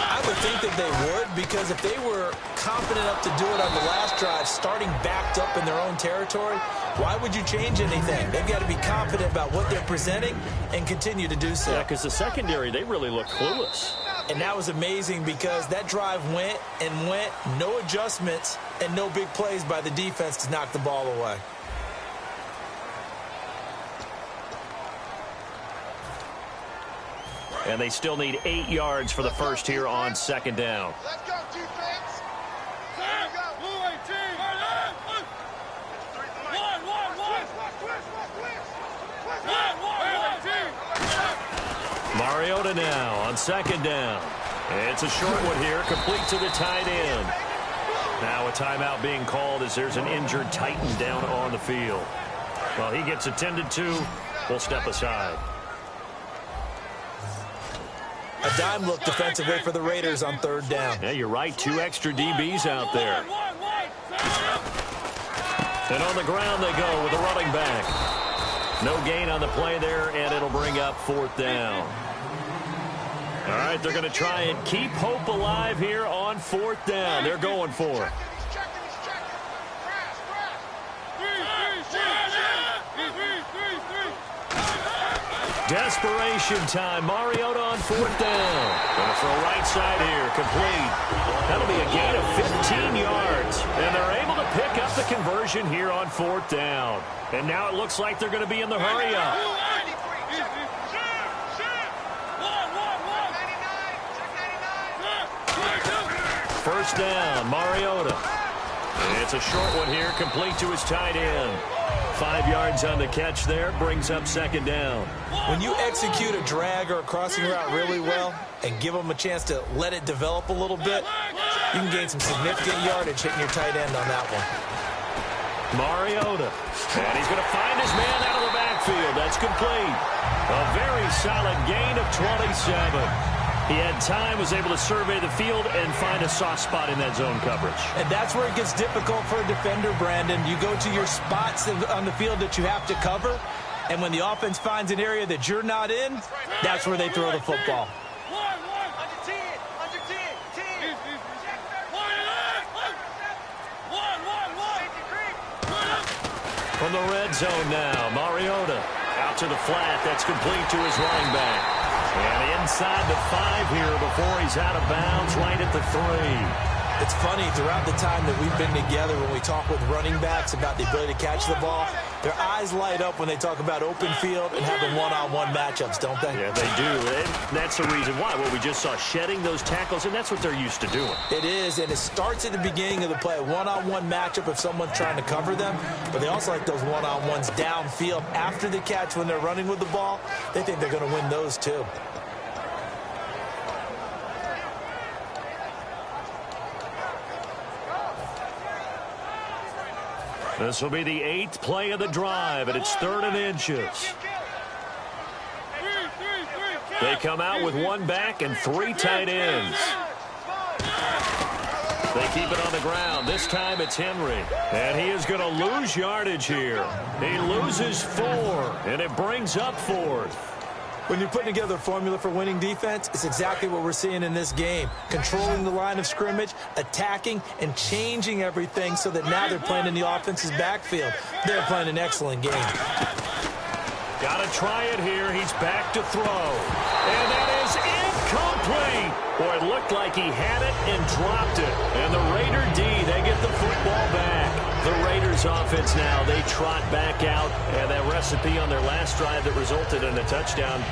I would think that they would, because if they were confident enough to do it on the last drive, starting backed up in their own territory, why would you change anything? They've got to be confident about what they're presenting and continue to do so. Yeah, because the secondary, they really look clueless. And that was amazing because that drive went and went, no adjustments and no big plays by the defense to knock the ball away. And they still need 8 yards for the first here on second down. Let's go, defense. Here we go. Blue 18. Mariota now on second down. It's a short one here, complete to the tight end. Now a timeout being called as there's an injured Titan down on the field. Well, he gets attended to. We'll step aside. A dime look defensively for the Raiders on third down. Yeah, you're right. 2 extra DBs out there. And on the ground they go with a running back. No gain on the play there, and it'll bring up fourth down. All right, they're going to try and keep hope alive here on fourth down. They're going for it. Desperation time. Mariota on fourth down. Going to throw right side here. Complete. That'll be a gain of 15 yards. And they're able to pick up the conversion here on fourth down. And now it looks like they're going to be in the hurry up. First down, Mariota. It's a short one here, complete to his tight end. 5 yards on the catch there, brings up second down. When you execute a drag or a crossing route really well and give them a chance to let it develop a little bit, you can gain some significant yardage hitting your tight end on that one. Mariota. And he's going to find his man out of the backfield. That's complete. A very solid gain of 27. He had time, was able to survey the field and find a soft spot in that zone coverage. And that's where it gets difficult for a defender, Brandon. You go to your spots on the field that you have to cover, And when the offense finds an area that you're not in, that's where they throw the football. From the red zone now, Mariota out to the flat. That's complete to his running back. And inside the 5 here before he's out of bounds, right at the 3. It's funny, throughout the time that we've been together, when we talk with running backs about the ability to catch the ball, their eyes light up when they talk about open field and having one-on-one matchups, don't they? Yeah, they do. And that's the reason why. Well, we just saw shedding those tackles, and that's what they're used to doing. It is, and it starts at the beginning of the play. A one-on-one matchup if someone's trying to cover them, but they also like those one-on-ones downfield after the catch when they're running with the ball. They think they're going to win those, too. This will be the 8th play of the drive, and it's 3rd and inches. They come out with 1 back and 3 tight ends. They keep it on the ground. This time it's Henry. And he is going to lose yardage here. He loses 4, and it brings up 4th. When you're putting together a formula for winning defense, it's exactly what we're seeing in this game. Controlling the line of scrimmage, attacking, and changing everything so that now they're playing in the offense's backfield. They're playing an excellent game. Got to try it here. He's back to throw. And that is incomplete. Boy, it looked like he had it and dropped it. And the Raider D, they get the football back. The Raiders offense now, they trot back out. And that recipe on their last drive that resulted in a touchdown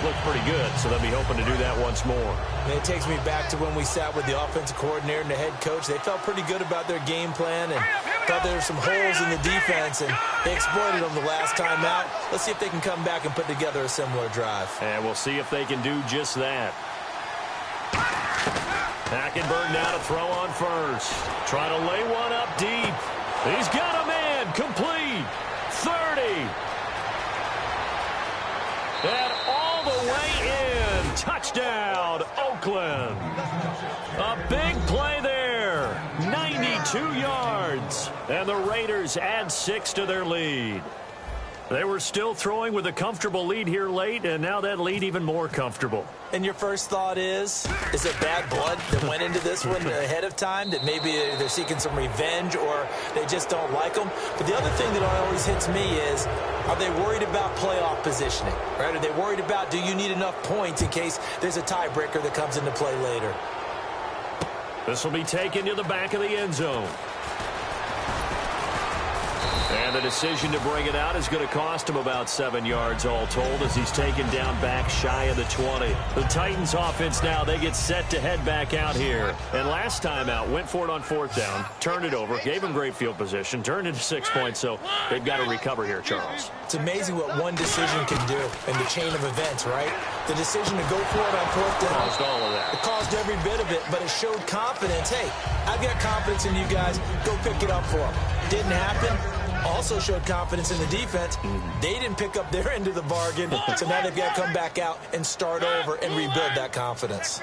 looked pretty good. So they'll be hoping to do that once more. And it takes me back to when we sat with the offensive coordinator and the head coach. They felt pretty good about their game plan and thought there were some holes in the defense, and they exploited them the last time out. Let's see if they can come back and put together a similar drive. And we'll see if they can do just that. Hackenberg now to throw on first. Trying to lay one up deep. He's got a man. Complete. 30. And all the way in. Touchdown, Oakland. A big play there. 92 yards. And the Raiders add 6 to their lead. They were still throwing with a comfortable lead here late, and now that lead even more comfortable. And your first thought is it bad blood that went into this one ahead of time, that maybe they're seeking some revenge or they just don't like them? But the other thing that always hits me is, are they worried about playoff positioning? Right? Are they worried about, do you need enough points in case there's a tiebreaker that comes into play later? This will be taken to the back of the end zone. And the decision to bring it out is going to cost him about 7 yards all told as he's taken down back shy of the 20. The Titans offense now, they get set to head back out here. And last time out, went for it on 4th down, turned it over, gave him great field position, turned into 6 points, so they've got to recover here, Charles. It's amazing what one decision can do in the chain of events, right? The decision to go for it on 4th down. Caused all of that. It caused every bit of it, but it showed confidence. Hey, I've got confidence in you guys. Go pick it up for them. Didn't happen. Also showed confidence in the defense. They didn't pick up their end of the bargain, so now they've got to come back out and start over and rebuild that confidence.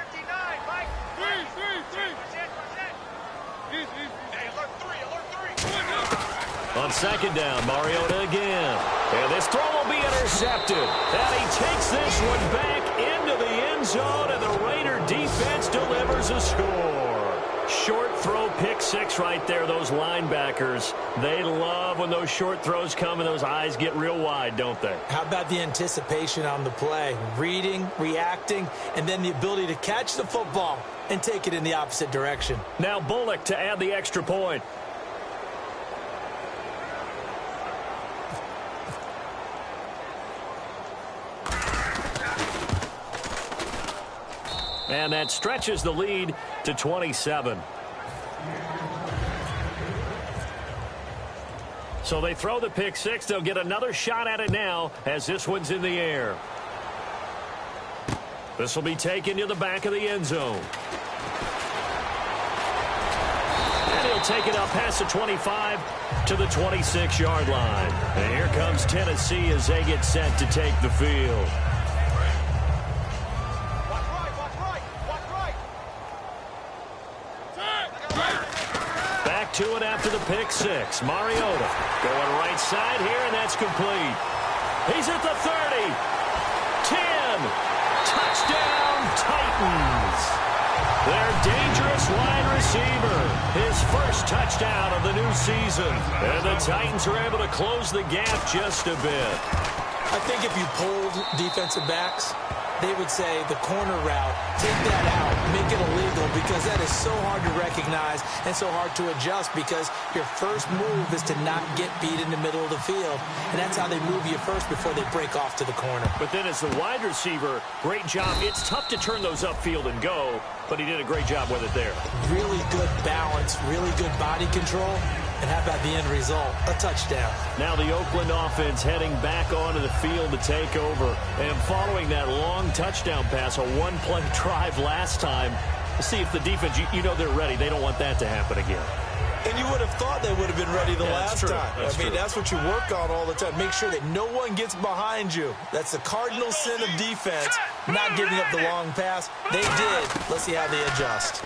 On 2nd down, Mariota again. And this throw will be intercepted. And he takes this one back into the end zone, and the Raider defense delivers a score. Short throw, pick 6 right there. Those linebackers, they love when those short throws come and those eyes get real wide, don't they? How about the anticipation on the play? Reading, reacting, and then the ability to catch the football and take it in the opposite direction. Now Bullock to add the extra point. And that stretches the lead to 27. So they throw the pick 6. They'll get another shot at it now as this one's in the air. This will be taken to the back of the end zone. And he'll take it up past the 25 to the 26-yard line. And here comes Tennessee as they get set to take the field. To it after the pick 6. Mariota going right side here, and that's complete. He's at the 30. 10. Touchdown, Titans. Their dangerous wide receiver. His first touchdown of the new season. And the Titans are able to close the gap just a bit. I think if you polled defensive backs, they would say the corner route, take that out, make it illegal, because that is so hard to recognize and so hard to adjust, because your first move is to not get beat in the middle of the field, and that's how they move you first before they break off to the corner. But then as the wide receiver, great job. It's tough to turn those upfield and go, but he did a great job with it there. Really good balance, really good body control. And how about the end result? A touchdown. Now the Oakland offense heading back onto the field to take over. And following that long touchdown pass, a one-play drive last time, to see if the defense, you know they're ready. They don't want that to happen again. And you would have thought they would have been ready the last time. That's what you work on all the time. Make sure that no one gets behind you. That's the cardinal sin of defense, not giving up the long pass. They did. Let's see how they adjust.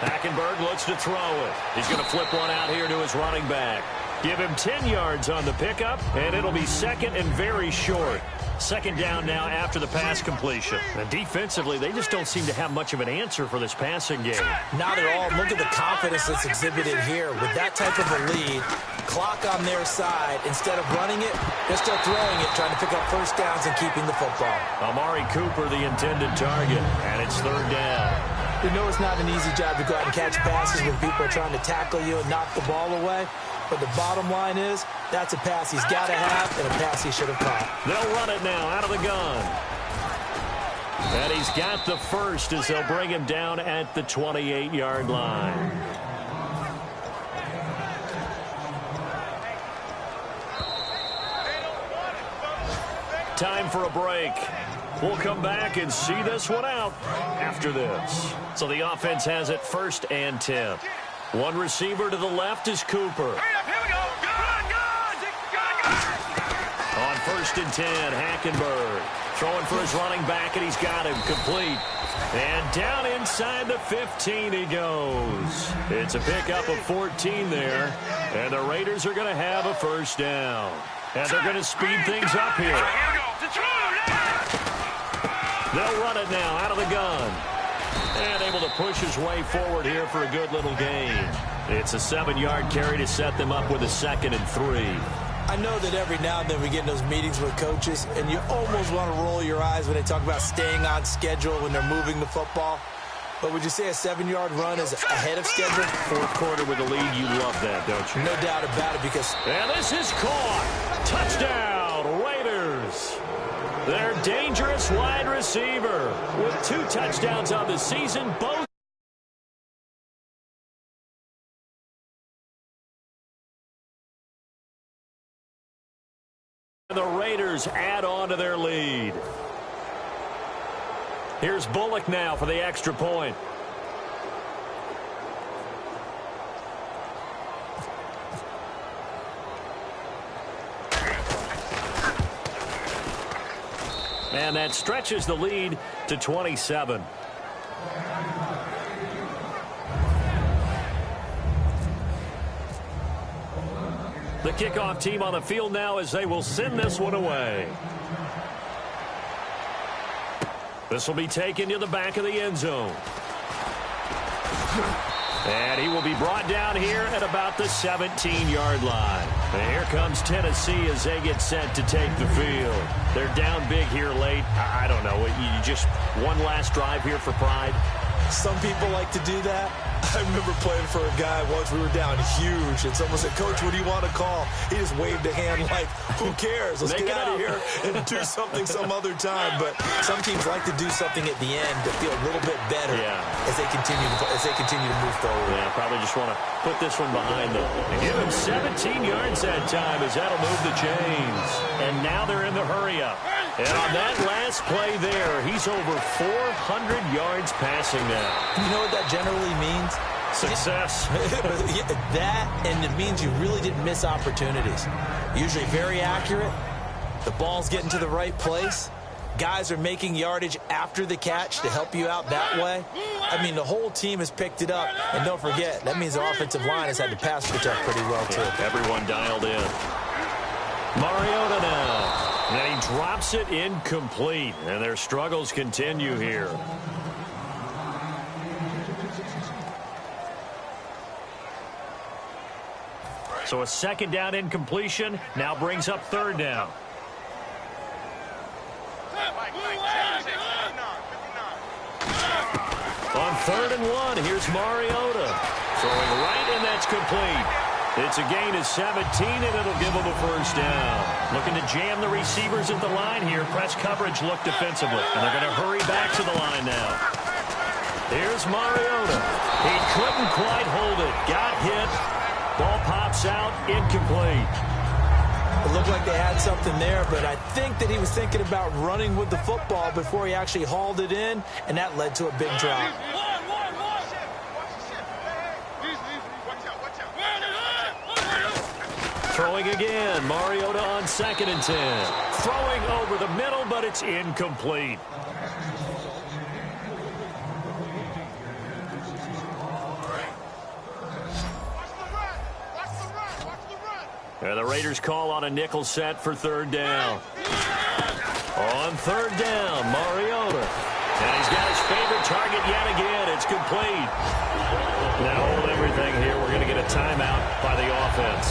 Hackenberg looks to throw it. He's going to flip one out here to his running back. Give him 10 yards on the pickup, and it'll be second and very short. Second down now after the pass completion. And defensively, they just don't seem to have much of an answer for this passing game. Not at all. Look at the confidence that's exhibited here. With that type of a lead, clock on their side, instead of running it, they're still throwing it, trying to pick up first downs and keeping the football. Amari Cooper, the intended target, and it's third down. We know it's not an easy job to go out and catch passes when people are trying to tackle you and knock the ball away. But the bottom line is, that's a pass he's got to have and a pass he should have caught. They'll run it now out of the gun. And he's got the first as they'll bring him down at the 28-yard line. Time for a break. We'll come back and see this one out after this. So the offense has it first and 10. One receiver to the left is Cooper. On first and 10, Hackenberg. Throwing for his running back, and he's got him complete. And down inside the 15 he goes. It's a pickup of 14 there. And the Raiders are going to have a first down. And they're going to speed things up here. They'll run it now out of the gun. And able to push his way forward here for a good little gain. It's a 7-yard carry to set them up with a 2nd and 3. I know that every now and then we get in those meetings with coaches, and you almost want to roll your eyes when they talk about staying on schedule when they're moving the football. But would you say a 7-yard run is ahead of schedule? Fourth quarter with the lead, you love that, don't you? No doubt about it, because... And this is caught. Touchdown, Raiders. Their dangerous wide receiver with 2 touchdowns on the season, both. The Raiders add on to their lead. Here's Bullock now for the extra point. And that stretches the lead to 27. The kickoff team on the field now as they will send this one away. This will be taken to the back of the end zone. And he will be brought down here at about the 17-yard line. And here comes Tennessee as they get set to take the field. They're down big here late. I don't know. You just one last drive here for pride. Some people like to do that. I remember playing for a guy once. We were down huge, and someone said, "Coach, what do you want to call?" He just waved a hand like, "Who cares? Let's get out of here and do something some other time." But some teams like to do something at the end to feel a little bit better as they continue to move forward. Yeah, probably just want to put this one behind them. And give him 17 yards that time as that'll move the chains. And now they're in the hurry-up. And on that last play there, he's over 400 yards passing now. You know what that generally means? Success. That, and it means you really didn't miss opportunities. Usually very accurate. The ball's getting to the right place. Guys are making yardage after the catch to help you out that way. I mean, the whole team has picked it up. And don't forget, that means the offensive line has had to pass protect pretty well, too. Everyone dialed in. Mariota now. And he drops it incomplete. And their struggles continue here. So a second down incompletion now brings up third down. On 3rd and 1, here's Mariota. Throwing right, and that's complete. It's a gain of 17, and it'll give them a first down. Looking to jam the receivers at the line here. Press coverage look defensively, and they're going to hurry back to the line now. Here's Mariota. He couldn't quite hold it. Got hit. Ball pops out, incomplete. It looked like they had something there, but I think that he was thinking about running with the football before he actually hauled it in, and that led to a big drop. Throwing again, Mariota on 2nd and 10. Throwing over the middle, but it's incomplete. And the Raiders call on a nickel set for 3rd down. On 3rd down, Mariota. And he's got his favorite target yet again. It's complete. Now hold everything here. We're going to get a timeout by the offense.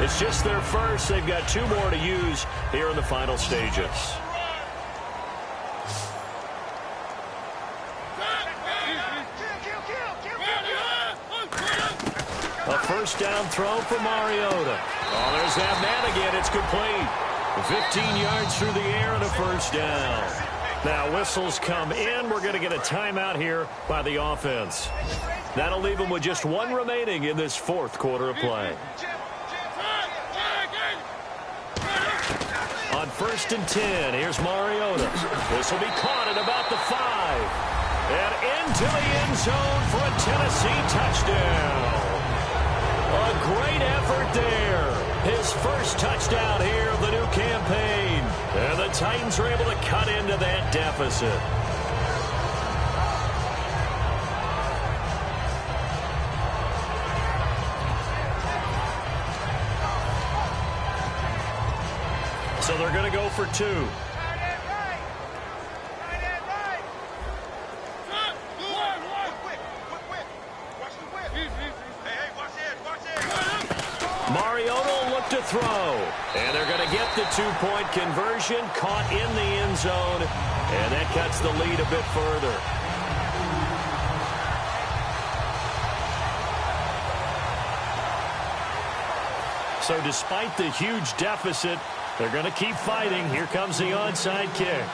It's just their first. They've got 2 more to use here in the final stages. A first down throw for Mariota. Oh, there's that man again. It's complete. 15 yards through the air and a first down. Now whistles come in. We're going to get a timeout here by the offense. That'll leave them with just 1 remaining in this 4th quarter of play. On 1st and 10, here's Mariota. This will be caught at about the 5. And into the end zone for a Tennessee touchdown. A great effort there. His first touchdown here of the new campaign. And the Titans are able to cut into that deficit. So they're going to go for 2. Mariota will look to throw. And they're going to get the 2-point conversion. Caught in the end zone. And that cuts the lead a bit further. So despite the huge deficit, they're going to keep fighting. Here comes the onside kick.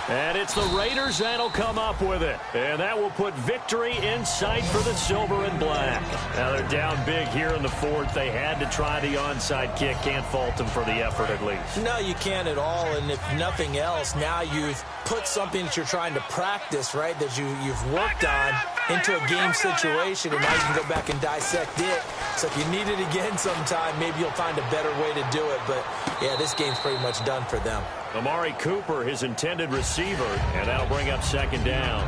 And it's the Raiders that'll come up with it. And that will put victory in sight for the silver and black. Now they're down big here in the 4th. They had to try the onside kick. Can't fault them for the effort at least. No, you can't at all. And if nothing else, now you've put something that you're trying to practice, right, that you've worked on into a game situation, and now you can go back and dissect it. So if you need it again sometime, maybe you'll find a better way to do it. But, yeah, this game's pretty much done for them. Amari Cooper, his intended receiver, and that'll bring up 2nd down.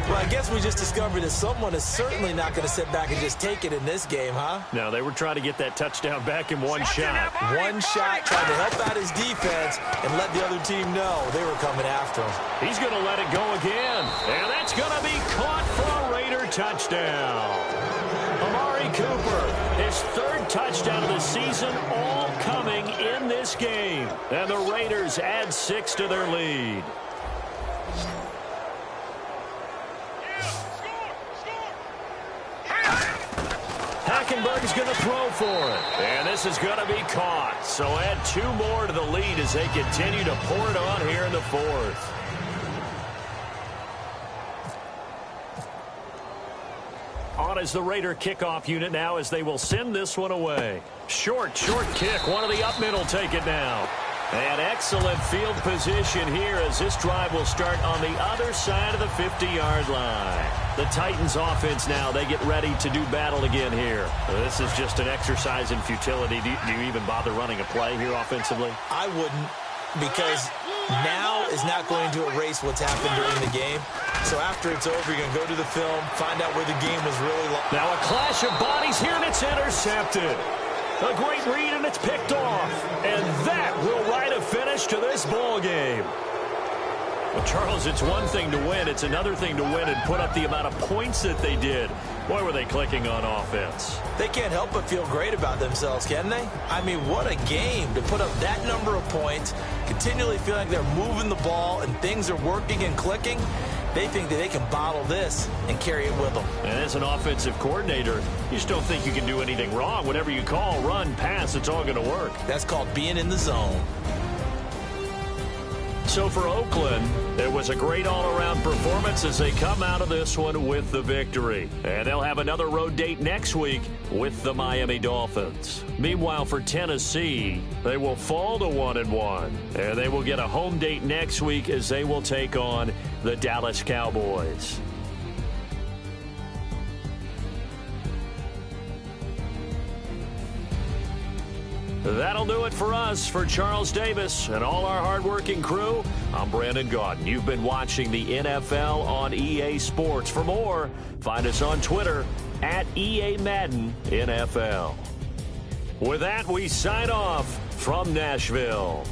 Well, I guess we just discovered that someone is certainly not going to sit back and just take it in this game, huh? No, they were trying to get that touchdown back in one shot. One shot, trying to help out his defense and let the other team know they were coming after him. He's going to let it go again, and that's going to be caught for a Raider touchdown. Amari Cooper, his 3rd touchdown of the season, all coming in this game. And the Raiders add 6 to their lead. Hackenberg's going to throw for it. And this is going to be caught. So add 2 more to the lead as they continue to pour it on here in the 4th. On as the Raider kickoff unit now as they will send this one away. Short kick. One of the up middle take it now. And excellent field position here as this drive will start on the other side of the 50-yard line. The Titans offense now, they get ready to do battle again here. This is just an exercise in futility. Do you even bother running a play here offensively? I wouldn't. because now is not going to erase what's happened during the game. So after it's over, you're going to go to the film, find out where the game was really lost. Now a clash of bodies here, and it's intercepted. A great read, and it's picked off. And that will write a finish to this ball game. Well, Charles, it's one thing to win. It's another thing to win and put up the amount of points that they did. Boy, were they clicking on offense. They can't help but feel great about themselves, can they? I mean, what a game to put up that number of points, continually feel like they're moving the ball and things are working and clicking. They think that they can bottle this and carry it with them. And as an offensive coordinator, you just don't think you can do anything wrong. Whatever you call, run, pass, it's all going to work. That's called being in the zone. So for Oakland, it was a great all-around performance as they come out of this one with the victory. And they'll have another road date next week with the Miami Dolphins. Meanwhile, for Tennessee, they will fall to 1-1. And they will get a home date next week as they will take on the Dallas Cowboys. That'll do it for us. For Charles Davis and all our hardworking crew, I'm Brandon Gaudin. You've been watching the NFL on EA Sports. For more, find us on Twitter at EA Madden NFL. With that, we sign off from Nashville.